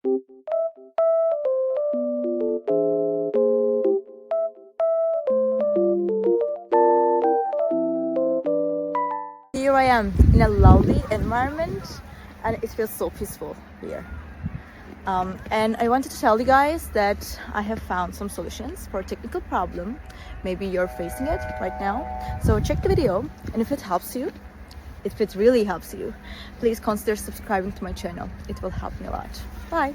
Here I am in a lovely environment and it feels so peaceful here. And I wanted to tell you guys that I have found some solutions for a technical problem. Maybe you're facing it right now. So check the video, and if it helps you, if it really helps you, please consider subscribing to my channel. It will help me a lot. Bye!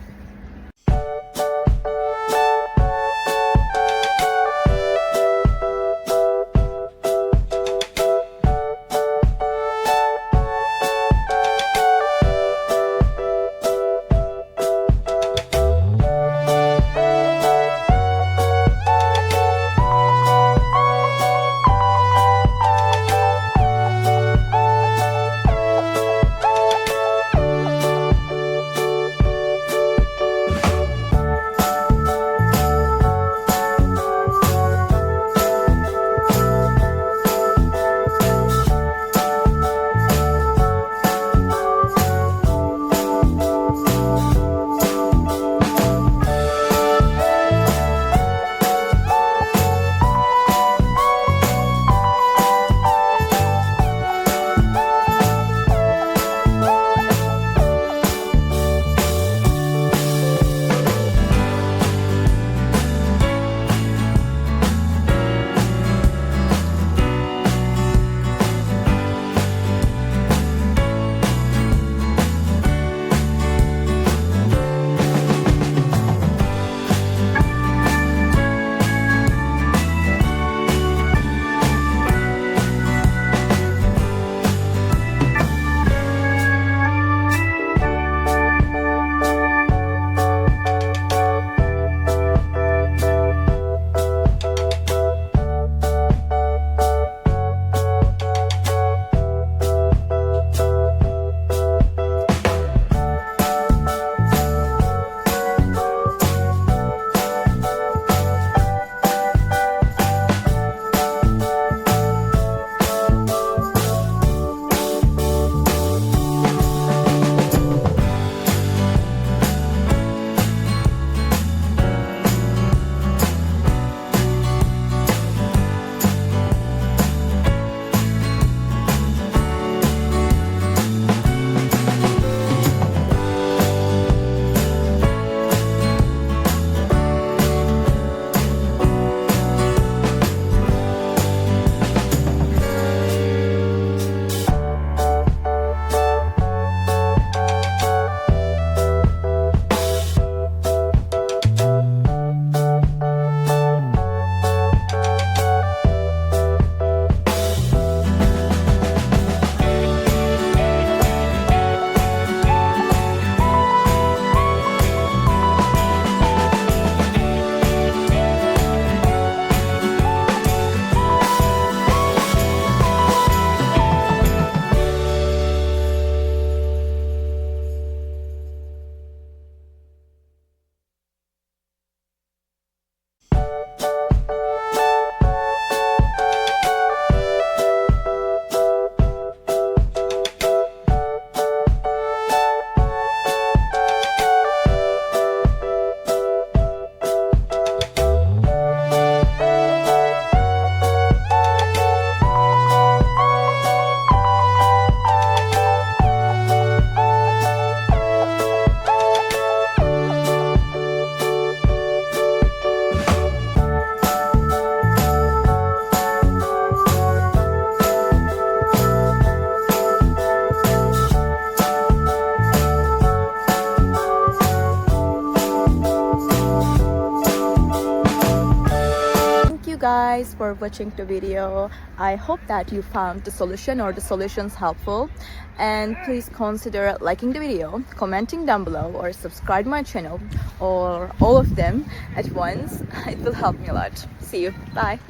Guys for watching the video. I hope that you found the solution or the solutions helpful, and please consider liking the video, commenting down below, or subscribe my channel, or all of them at once. It will help me a lot. See you. Bye.